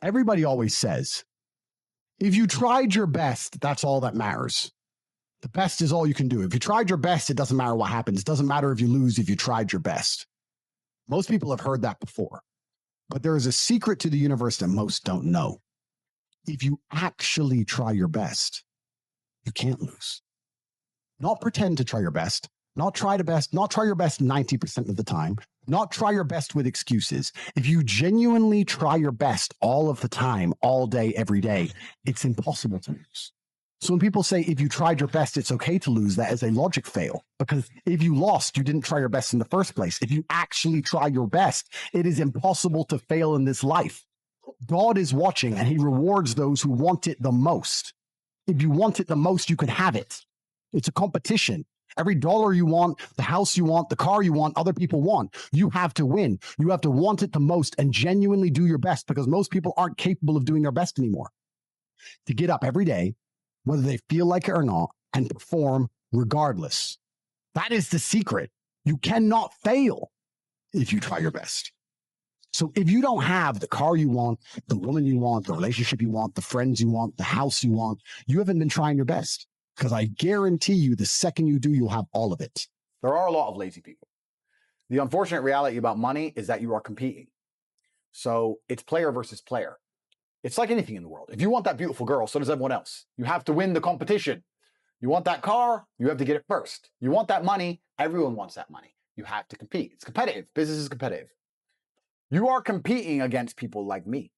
Everybody always says, if you tried your best, that's all that matters. The best is all you can do. If you tried your best, it doesn't matter what happens. It doesn't matter if you lose if you tried your best. Most people have heard that before. But there is a secret to the universe that most don't know. If you actually try your best, you can't lose. Not pretend to try your best. Not try your best 90% of the time. Not try your best with excuses. If you genuinely try your best all of the time, all day, every day, it's impossible to lose. So when people say, if you tried your best, it's okay to lose, that is a logic fail. Because if you lost, you didn't try your best in the first place. If you actually try your best, it is impossible to fail in this life. God is watching and he rewards those who want it the most. If you want it the most, you can have it. It's a competition. Every dollar you want, the house you want, the car you want, other people want, you have to win. You have to want it the most and genuinely do your best, because most people aren't capable of doing their best anymore. To get up every day, whether they feel like it or not, and perform regardless. That is the secret. You cannot fail if you try your best. So if you don't have the car you want, the woman you want, the relationship you want, the friends you want, the house you want, you haven't been trying your best. Because I guarantee you, the second you do, you'll have all of it. There are a lot of lazy people. The unfortunate reality about money is that you are competing. So it's player versus player. It's like anything in the world. If you want that beautiful girl, so does everyone else. You have to win the competition. You want that car, you have to get it first. You want that money, everyone wants that money. You have to compete. It's competitive. Business is competitive. You are competing against people like me.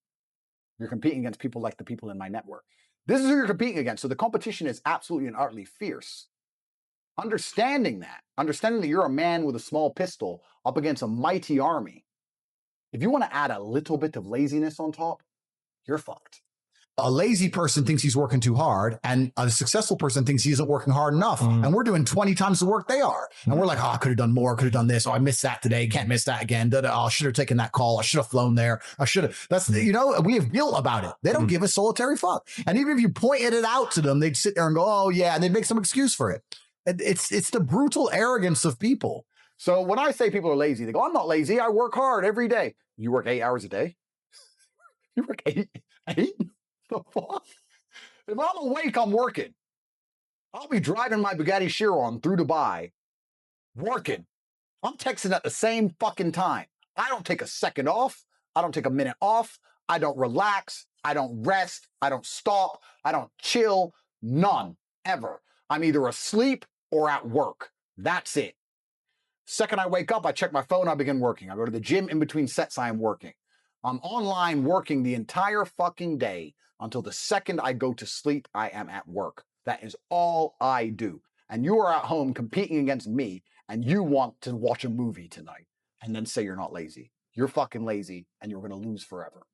You're competing against people like the people in my network. This is who you're competing against. So the competition is absolutely and utterly fierce. Understanding that you're a man with a small pistol up against a mighty army. If you want to add a little bit of laziness on top, you're fucked. A lazy person thinks he's working too hard, and a successful person thinks he isn't working hard enough. And we're doing 20 times the work they are. And we're like, oh, I could have done more, could have done this. Oh, I missed that today. Can't miss that again. Oh, I should have taken that call. I should have flown there. I should have. That's, we have guilt about it. They don't give a solitary fuck. And even if you pointed it out to them, they'd sit there and go, oh yeah, and they'd make some excuse for it. It's the brutal arrogance of people. So when I say people are lazy, they go, I'm not lazy. I work hard every day. You work 8 hours a day? You work eight? The fuck? If I'm awake, I'm working. I'll be driving my Bugatti Chiron through Dubai, working. I'm texting at the same fucking time. I don't take a second off. I don't take a minute off. I don't relax. I don't rest. I don't stop. I don't chill. None. Ever. I'm either asleep or at work. That's it. Second I wake up, I check my phone, I begin working. I go to the gym in between sets, I am working. I'm online working the entire fucking day until the second I go to sleep, I am at work. That is all I do. And you are at home competing against me, and you want to watch a movie tonight and then say you're not lazy. You're fucking lazy, and you're going to lose forever.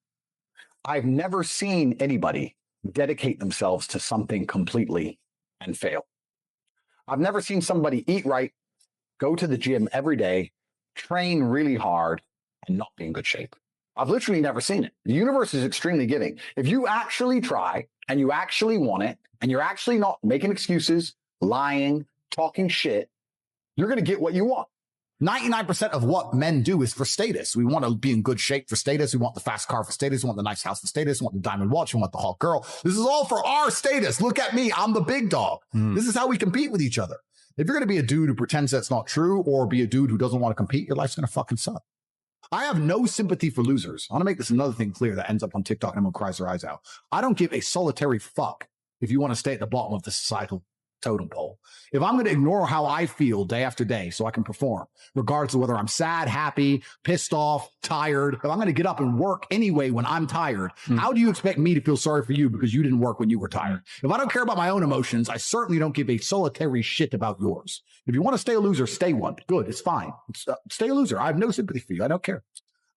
I've never seen anybody dedicate themselves to something completely and fail. I've never seen somebody eat right, go to the gym every day, train really hard, and not be in good shape. I've literally never seen it. The universe is extremely giving. If you actually try and you actually want it, and you're actually not making excuses, lying, talking shit, you're going to get what you want. 99% of what men do is for status. We want to be in good shape for status. We want the fast car for status. We want the nice house for status. We want the diamond watch. We want the hot girl. This is all for our status. Look at me. I'm the big dog. This is how we compete with each other. If you're going to be a dude who pretends that's not true, or be a dude who doesn't want to compete, your life's going to fucking suck. I have no sympathy for losers. I want to make this another thing clear that ends up on TikTok and everyone cries their eyes out. I don't give a solitary fuck if you want to stay at the bottom of the societal totem pole. If I'm going to ignore how I feel day after day so I can perform, regardless of whether I'm sad, happy, pissed off, tired, if I'm going to get up and work anyway when I'm tired, how do you expect me to feel sorry for you because you didn't work when you were tired? If I don't care about my own emotions, I certainly don't give a solitary shit about yours. If you want to stay a loser, stay one. Good. It's fine. Stay a loser. I have no sympathy for you. I don't care.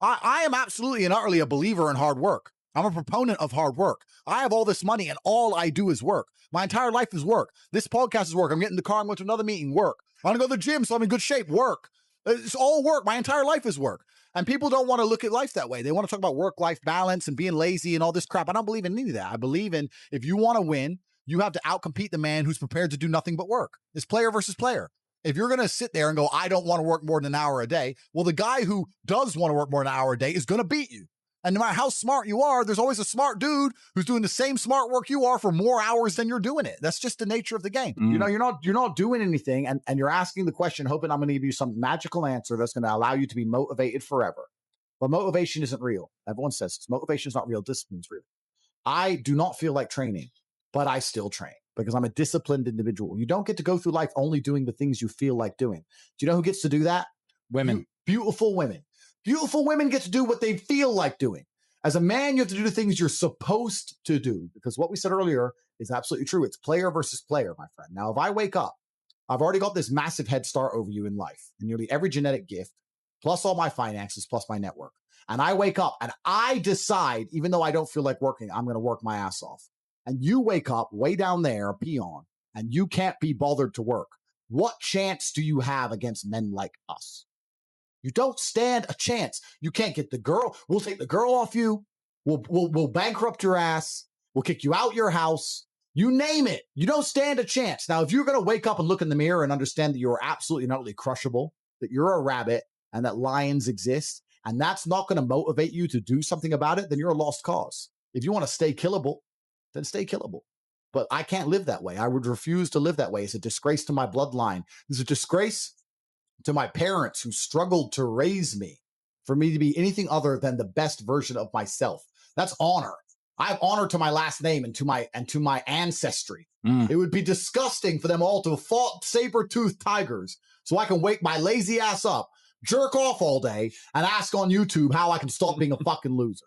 I am absolutely and utterly a believer in hard work. I'm a proponent of hard work. I have all this money and all I do is work. My entire life is work. This podcast is work. I'm getting in the car. I'm going to another meeting. Work. I want to go to the gym so I'm in good shape. Work. It's all work. My entire life is work. And people don't want to look at life that way. They want to talk about work-life balance and being lazy and all this crap. I don't believe in any of that. I believe in, if you want to win, you have to outcompete the man who's prepared to do nothing but work. It's player versus player. If you're going to sit there and go, I don't want to work more than an hour a day, well, the guy who does want to work more than an hour a day is going to beat you. And no matter how smart you are, there's always a smart dude who's doing the same smart work you are for more hours than you're doing it. That's just the nature of the game. You know, you're not doing anything, and you're asking the question, hoping I'm going to give you some magical answer that's going to allow you to be motivated forever. But motivation isn't real. Everyone says this. Motivation is not real. Discipline's real. I do not feel like training, but I still train because I'm a disciplined individual. You don't get to go through life only doing the things you feel like doing. Do you know who gets to do that? Women. Beautiful women. Beautiful women get to do what they feel like doing. As a man, you have to do the things you're supposed to do because what we said earlier is absolutely true. It's player versus player, my friend. Now, if I wake up, I've already got this massive head start over you in life, nearly every genetic gift, plus all my finances, plus my network. And I wake up and I decide, even though I don't feel like working, I'm going to work my ass off. And you wake up way down there, a peon, and you can't be bothered to work. What chance do you have against men like us? You don't stand a chance. You can't get the girl. We'll take the girl off you. We'll bankrupt your ass. We'll kick you out your house. You name it. You don't stand a chance. Now, if you're going to wake up and look in the mirror and understand that you're absolutely not utterly crushable, that you're a rabbit and that lions exist, and that's not going to motivate you to do something about it, then you're a lost cause. If you want to stay killable, then stay killable. But I can't live that way. I would refuse to live that way. It's a disgrace to my bloodline. It's a disgrace to my parents who struggled to raise me for me to be anything other than the best version of myself. That's honor. I have honor to my last name and to my ancestry. It would be disgusting for them all to have fought saber-toothed tigers so I can wake my lazy ass up, jerk off all day, and ask on YouTube how I can stop being a fucking loser.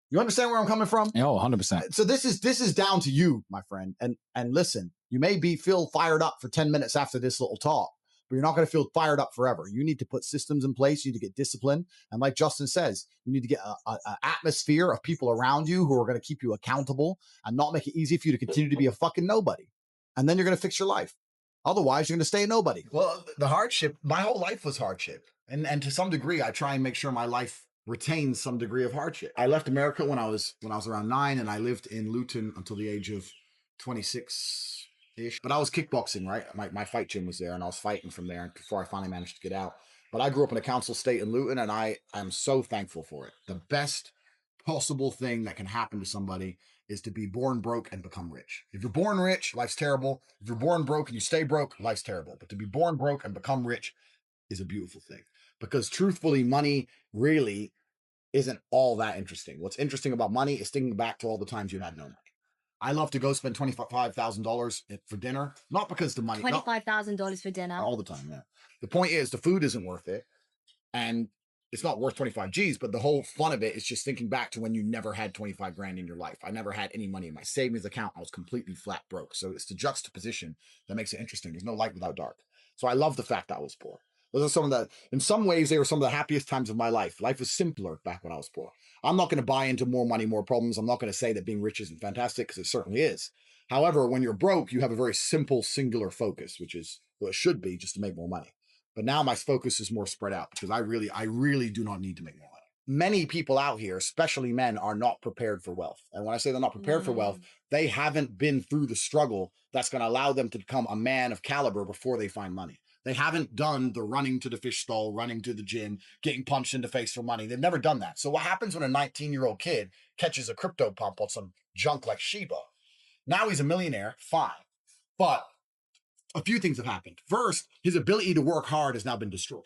You understand where I'm coming from? Oh, 100%. So this is down to you, my friend. And listen, you may feel fired up for 10 minutes after this little talk, but you're not going to feel fired up forever. You need to put systems in place. You need to get discipline. And like Justin says, you need to get an atmosphere of people around you who are going to keep you accountable and not make it easy for you to continue to be a fucking nobody. And then you're going to fix your life. Otherwise, you're going to stay a nobody. Well, the hardship, my whole life was hardship. And to some degree, I try and make sure my life retains some degree of hardship. I left America when I was around 9, and I lived in Luton until the age of 26-ish. But I was kickboxing, right? My fight gym was there, and I was fighting from there before I finally managed to get out. But I grew up in a council estate in Luton, and I am so thankful for it. The best possible thing that can happen to somebody is to be born broke and become rich. If you're born rich, life's terrible. If you're born broke and you stay broke, life's terrible. But to be born broke and become rich is a beautiful thing. Because truthfully, money really isn't all that interesting. What's interesting about money is thinking back to all the times you had no money. I love to go spend $25,000 for dinner, not because the money. $25,000 for dinner all the time. Yeah. The point is, the food isn't worth it, and it's not worth 25 G's. But the whole fun of it is just thinking back to when you never had 25 grand in your life. I never had any money in my savings account. I was completely flat broke. So it's the juxtaposition that makes it interesting. There's no light without dark. So I love the fact that I was poor. Those are some of the, in some ways, they were some of the happiest times of my life. Life was simpler back when I was poor. I'm not going to buy into more money, more problems. I'm not going to say that being rich isn't fantastic, because it certainly is. However, when you're broke, you have a very simple, singular focus, which is what it should be, just to make more money. But now my focus is more spread out, because I really do not need to make more money. Many people out here, especially men, are not prepared for wealth. And when I say they're not prepared for wealth, they haven't been through the struggle that's going to allow them to become a man of caliber before they find money. They haven't done the running to the fish stall, running to the gym, getting punched in the face for money. They've never done that. So what happens when a 19-year-old kid catches a crypto pump on some junk like Shiba? Now he's a millionaire, fine. But a few things have happened. First, his ability to work hard has now been destroyed.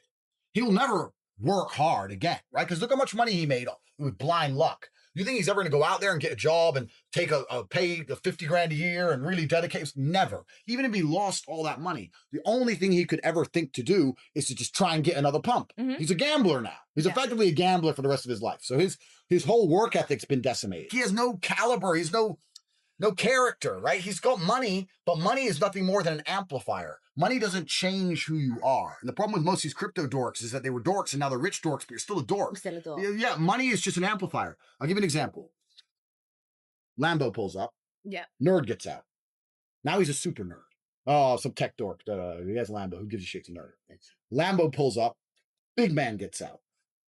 He will never work hard again, right? Because look how much money he made with blind luck. You think he's ever going to go out there and get a job and take a pay of 50 grand a year and really dedicate? Never. Even if he lost all that money, the only thing he could ever think to do is to just try and get another pump. He's a gambler now. He's effectively a gambler for the rest of his life. So his whole work ethic's been decimated. He has no caliber. He's no character, right? He's got money, but money is nothing more than an amplifier. Money doesn't change who you are. And the problem with most of these crypto dorks is that they were dorks and now they're rich dorks, but you're still a dork. I'm still a dork. Yeah, money is just an amplifier. I'll give you an example. Lambo pulls up. Yeah. Nerd gets out. Now he's a super nerd. Oh, some tech dork. He has a Lambo. Who gives a shit to nerd? Lambo pulls up. Big man gets out.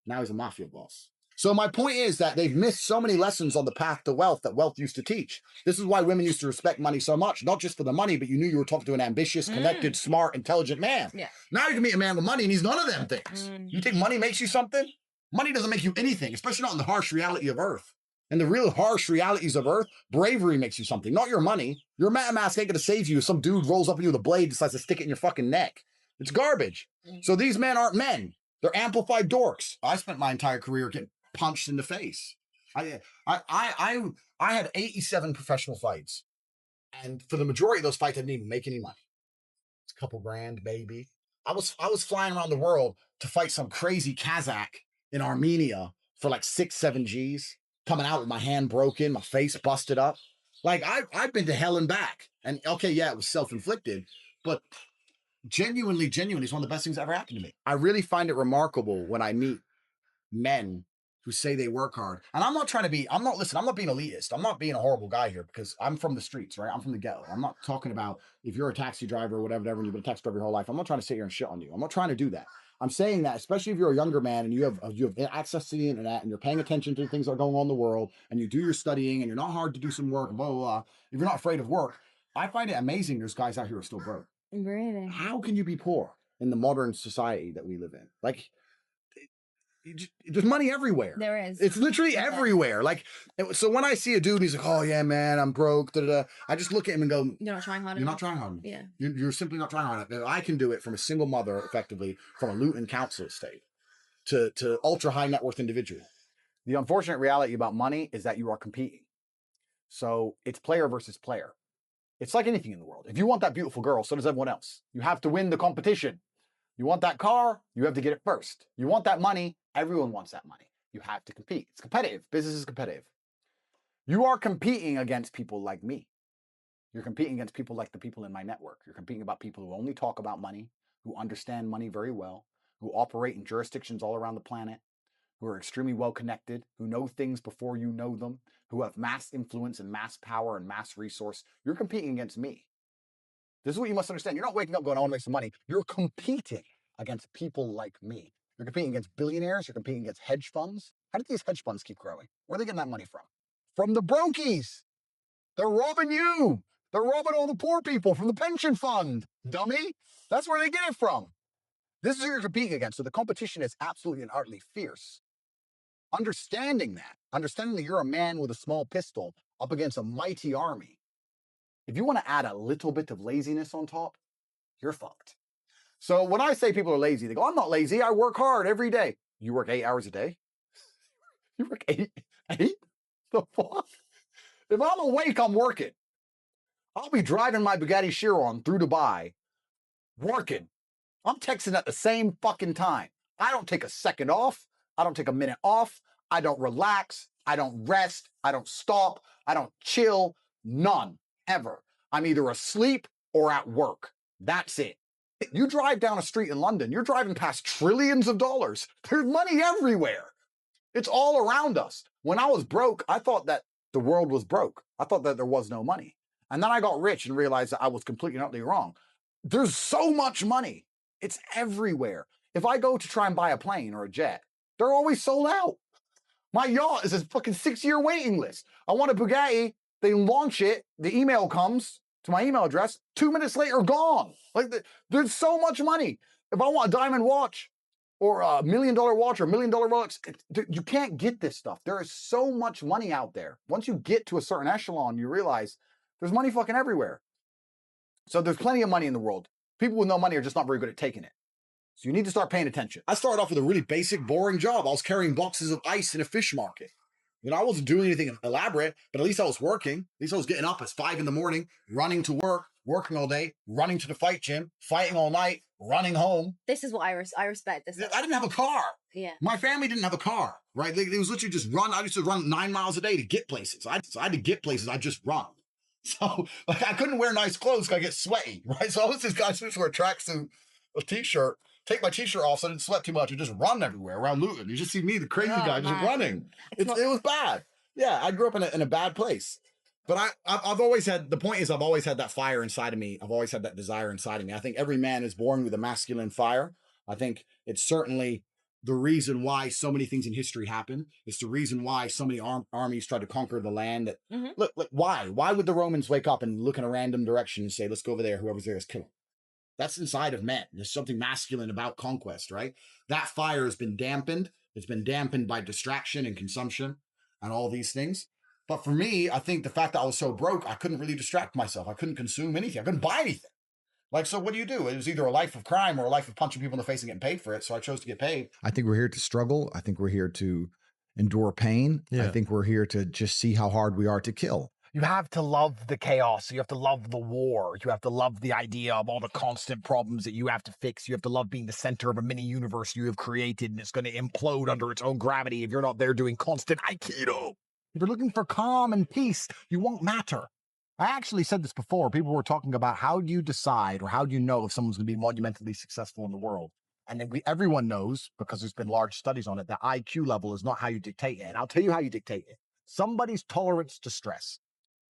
Now he's a mafia boss. So my point is that they've missed so many lessons on the path to wealth that wealth used to teach. This is why women used to respect money so much, not just for the money, but you knew you were talking to an ambitious, connected, smart, intelligent man. Yeah. Now you can meet a man with money and he's none of them things. You think money makes you something? Money doesn't make you anything, especially not in the harsh reality of Earth. And the real harsh realities of Earth, bravery makes you something, not your money. Your MetaMask ain't gonna save you if some dude rolls up on you with a blade and decides to stick it in your fucking neck. It's garbage. So these men aren't men. They're amplified dorks. I spent my entire career getting punched in the face. I had 87 professional fights. And for the majority of those fights, I didn't even make any money. It's a couple grand, maybe. I was flying around the world to fight some crazy Kazakh in Armenia for like 6-7 G's, coming out with my hand broken, my face busted up. Like I've been to hell and back. And okay, yeah, it was self-inflicted, but genuinely, it's one of the best things that ever happened to me. I really find it remarkable when I meet men who say they work hard. And I'm not being elitist. I'm not being a horrible guy here because I'm from the streets, right? I'm from the ghetto. I'm not talking about if you're a taxi driver or whatever, and you've been a taxi driver your whole life. I'm not trying to sit here and shit on you. I'm not trying to do that. I'm saying that, especially if you're a younger man and you have access to the internet and you're paying attention to the things that are going on in the world and you do your studying and you're not hard to do some work, blah, blah, blah. If you're not afraid of work, I find it amazing there's guys out here who are still broke. Really? How can you be poor in the modern society that we live in? Like, there's money everywhere. There is. It's literally everywhere. Like, so when I see a dude, he's like, "Oh yeah, man, I'm broke." Da, da, da. I just look at him and go, "You're not trying hard enough." You're not trying hard enough. Yeah. You're simply not trying hard enough. I can do it from a single mother, effectively, from a Luton council estate to ultra high net worth individual. The unfortunate reality about money is that you are competing. So it's player versus player. It's like anything in the world. If you want that beautiful girl, so does everyone else. You have to win the competition. You want that car, you have to get it first. You want that money, everyone wants that money. You have to compete. It's competitive. Business is competitive. You are competing against people like me. You're competing against people like the people in my network. You're competing about people who only talk about money, who understand money very well, who operate in jurisdictions all around the planet, who are extremely well connected, who know things before you know them, who have mass influence and mass power and mass resource. You're competing against me. This is what you must understand. You're not waking up going, "I want to make some money." You're competing against people like me. You're competing against billionaires. You're competing against hedge funds. How did these hedge funds keep growing? Where are they getting that money from? From the brokies. They're robbing you. They're robbing all the poor people from the pension fund, dummy. That's where they get it from. This is who you're competing against. So the competition is absolutely and utterly fierce. Understanding that you're a man with a small pistol up against a mighty army. If you want to add a little bit of laziness on top, you're fucked. So when I say people are lazy, they go, "I'm not lazy. I work hard every day." You work 8 hours a day? You work eight? The fuck? If I'm awake, I'm working. I'll be driving my Bugatti Chiron through Dubai, working. I'm texting at the same fucking time. I don't take a second off. I don't take a minute off. I don't relax. I don't rest. I don't stop. I don't chill. None. Ever. I'm either asleep or at work. That's it. You drive down a street in London, you're driving past trillions of dollars. There's money everywhere. It's all around us. When I was broke, I thought that the world was broke. I thought that there was no money. And then I got rich and realized that I was completely and utterly wrong. There's so much money. It's everywhere. If I go to try and buy a plane or a jet, they're always sold out. My yacht is a fucking 6-year waiting list. I want a Bugatti. They launch it. The email comes to my email address. 2 minutes later, gone. Like, there's so much money. If I want a diamond watch or a $1 million watch or $1 million Rolex, you can't get this stuff. There is so much money out there. Once you get to a certain echelon, you realize there's money fucking everywhere. So there's plenty of money in the world. People with no money are just not very good at taking it. So you need to start paying attention. I started off with a really basic, boring job. I was carrying boxes of ice in a fish market. You know, I wasn't doing anything elaborate, but at least I was working. At least I was getting up at 5 a.m, running to work, working all day, running to the fight gym, fighting all night, running home. This is what I respect. This. I didn't have a car. Yeah. My family didn't have a car, right? It was literally just run. I used to run 9 miles a day to get places. I had to get places. I just run. So like I couldn't wear nice clothes because I get sweaty, right? So I was this guy who used to wear tracksuit, a t-shirt, take my t-shirt off so I didn't sweat too much and just run everywhere around Luton. You just see me, the crazy guy, just running. It was bad. Yeah, I grew up in a bad place. But I've always had, the point is I've always had that fire inside of me. I've always had that desire inside of me. I think every man is born with a masculine fire. I think it's certainly the reason why so many things in history happen. It's the reason why so many armies tried to conquer the land. That look, why? Why would the Romans wake up and look in a random direction and say, let's go over there, whoever's there is kill them? That's inside of men. There's something masculine about conquest, right? That fire has been dampened It's been dampened by distraction and consumption and all these things. But for me, I think the fact that I was so broke, I couldn't really distract myself. I couldn't consume anything. I couldn't buy anything. Like, so what do? It was either a life of crime or a life of punching people in the face and getting paid for it. So I chose to get paid. I think we're here to struggle. I think we're here to endure pain. I think we're here to just see how hard we are to kill. You have to love the chaos. You have to love the war. You have to love the idea of all the constant problems that you have to fix. You have to love being the center of a mini universe you have created, and it's going to implode under its own gravity if you're not there doing constant aikido. If you're looking for calm and peace, you won't matter. I actually said this before. People were talking about how do you decide or how do you know if someone's going to be monumentally successful in the world? And then everyone knows, because there's been large studies on it, that IQ level is not how you dictate it. And I'll tell you how you dictate it. Somebody's tolerance to stress.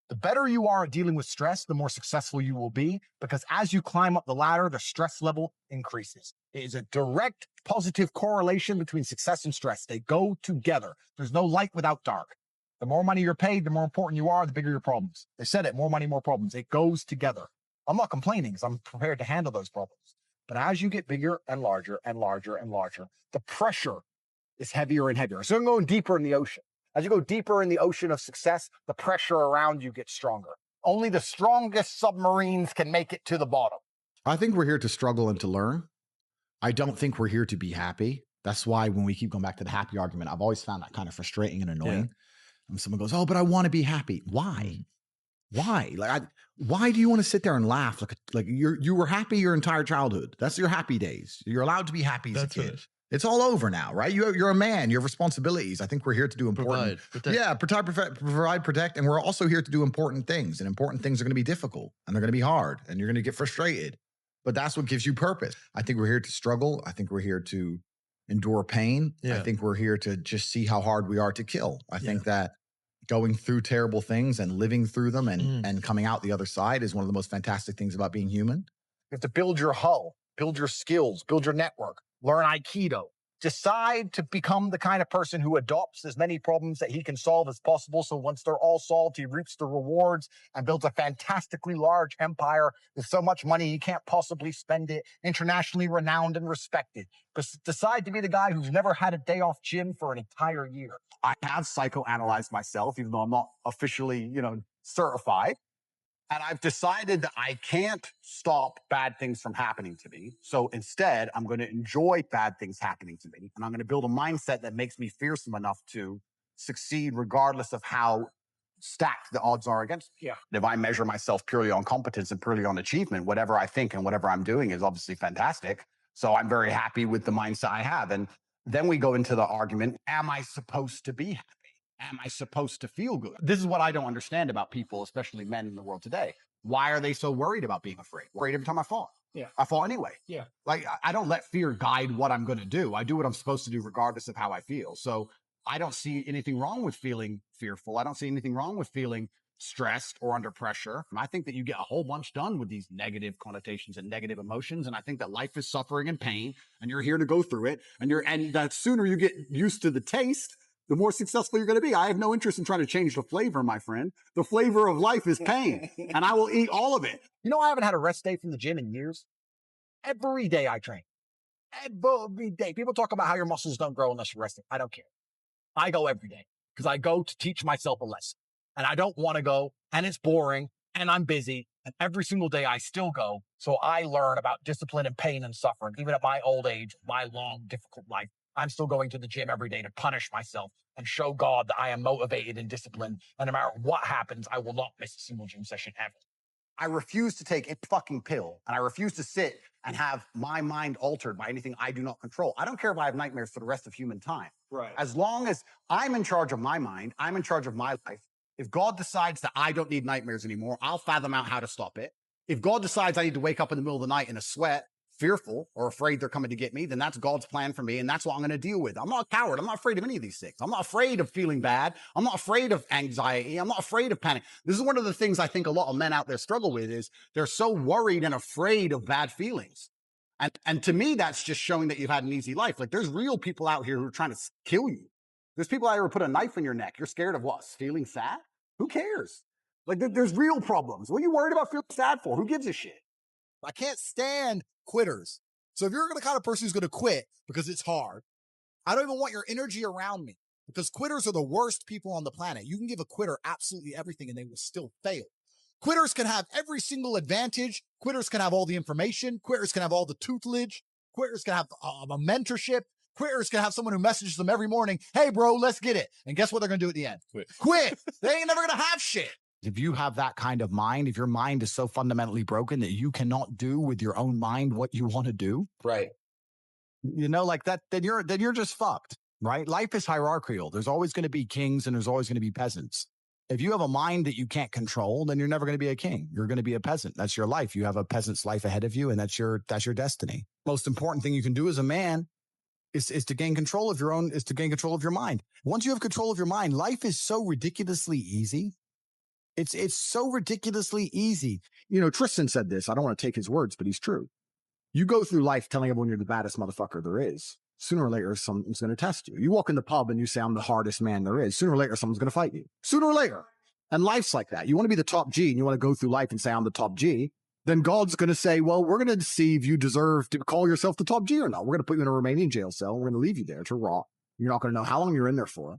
The better you are at dealing with stress, the more successful you will be, because as you climb up the ladder, the stress level increases. It is a direct positive correlation between success and stress. They go together. There's no light without dark. The more money you're paid, the more important you are, the bigger your problems. They said it, more money, more problems. It goes together. I'm not complaining because I'm prepared to handle those problems. But as you get bigger and larger and larger and larger, the pressure is heavier and heavier. So I'm going deeper in the ocean. As you go deeper in the ocean of success, the pressure around you gets stronger. Only the strongest submarines can make it to the bottom. I think we're here to struggle and to learn. I don't think we're here to be happy. That's why when we keep going back to the happy argument, I've always found that kind of frustrating and annoying. And someone goes, oh, but I want to be happy. Why? Why? Why do you want to sit there and laugh? Like you were happy your entire childhood. That's your happy days. You're allowed to be happy as a kid. It's all over now, right? You're a man. You have responsibilities. I think we're here to do important. Provide, protect. And we're also here to do important things. And important things are going to be difficult. And they're going to be hard. And you're going to get frustrated. But that's what gives you purpose. I think we're here to struggle. I think we're here to endure pain. I think we're here to just see how hard we are to kill. I think that going through terrible things and living through them and coming out the other side is one of the most fantastic things about being human. You have to build your hull, build your skills, build your network, learn Aikido. Decide to become the kind of person who adopts as many problems that he can solve as possible. So once they're all solved, he reaps the rewards and builds a fantastically large empire with so much money he can't possibly spend it, internationally renowned and respected. But decide to be the guy who's never had a day off gym for an entire year. I have psychoanalyzed myself, even though I'm not officially, certified. And I've decided that I can't stop bad things from happening to me. So instead, I'm going to enjoy bad things happening to me. And I'm going to build a mindset that makes me fearsome enough to succeed regardless of how stacked the odds are against me. Yeah. If I measure myself purely on competence and purely on achievement, whatever I think and whatever I'm doing is obviously fantastic. So I'm very happy with the mindset I have. And then we go into the argument, am I supposed to be happy? Am I supposed to feel good? This is what I don't understand about people, especially men in the world today. Why are they so worried about being afraid? Worried every time I fall. Yeah. I fall anyway. Yeah. Like, I don't let fear guide what I'm going to do. I do what I'm supposed to do regardless of how I feel. So I don't see anything wrong with feeling fearful. I don't see anything wrong with feeling stressed or under pressure. And I think that you get a whole bunch done with these negative connotations and negative emotions. And I think that life is suffering and pain, and you're here to go through it. And the sooner you get used to the taste, the more successful you're going to be. I have no interest in trying to change the flavor, my friend. The flavor of life is pain, and I will eat all of it. I haven't had a rest day from the gym in years. Every day I train. Every day. People talk about how your muscles don't grow unless you're resting. I don't care. I go every day because I go to teach myself a lesson. And I don't want to go, and it's boring, and I'm busy, and every single day I still go. So I learn about discipline and pain and suffering, even at my old age, my long, difficult life. I'm still going to the gym every day to punish myself and show God that I am motivated and disciplined. And no matter what happens, I will not miss a single gym session ever. I refuse to take a fucking pill, and I refuse to sit and have my mind altered by anything I do not control. I don't care if I have nightmares for the rest of human time. Right. As long as I'm in charge of my mind, I'm in charge of my life. If God decides that I don't need nightmares anymore, I'll fathom out how to stop it. If God decides I need to wake up in the middle of the night in a sweat, fearful or afraid they're coming to get me, then that's God's plan for me, and that's what I'm going to deal with. I'm not a coward. I'm not afraid of any of these things. I'm not afraid of feeling bad. I'm not afraid of anxiety. I'm not afraid of panic. This is one of the things I think a lot of men out there struggle with, is they're so worried and afraid of bad feelings. And to me, that's just showing that you've had an easy life. Like, there's real people out here who are trying to kill you. There's people out here who put a knife in your neck. You're scared of what? Feeling sad? Who cares? Like, there's real problems. What are you worried about feeling sad for? Who gives a shit? I can't stand quitters. So if you're the kind of person who's going to quit because it's hard, I don't even want your energy around me, because quitters are the worst people on the planet. You can give a quitter absolutely everything and they will still fail. Quitters can have every single advantage. Quitters can have all the information. Quitters can have all the tutelage. Quitters can have a mentorship. Quitters can have someone who messages them every morning, hey, bro, let's get it. And guess what they're going to do at the end? Quit. They ain't never going to have shit. If you have that kind of mind, if your mind is so fundamentally broken that you cannot do with your own mind what you want to do, Right. you know, like that, then you're just fucked, right? Life is hierarchical. There's always going to be kings and there's always going to be peasants. If you have a mind that you can't control, then you're never going to be a king. You're going to be a peasant. That's your life. You have a peasant's life ahead of you, and that's your destiny. Most important thing you can do as a man is to gain control of your mind. Once you have control of your mind, life is so ridiculously easy. It's so ridiculously easy. You know, Tristan said this. I don't want to take his words, but he's true. You go through life telling everyone you're the baddest motherfucker there is. Sooner or later, someone's going to test you. You walk in the pub and you say, I'm the hardest man there is. Sooner or later, someone's going to fight you. Sooner or later. And life's like that. You want to be the top G and you want to go through life and say, I'm the top G. Then God's going to say, well, we're going to see if you deserve to call yourself the top G or not. We're going to put you in a Romanian jail cell. We're going to leave you there to rot. You're not going to know how long you're in there for.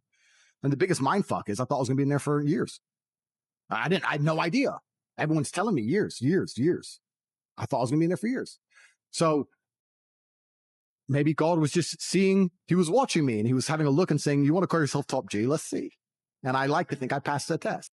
And the biggest mind fuck is I thought I was going to be in there for years. I had no idea. Everyone's telling me years. I thought I was going to be in there for years. So maybe God was just seeing, he was watching me and he was having a look and saying, you want to call yourself top G? Let's see. And I like to think I passed that test.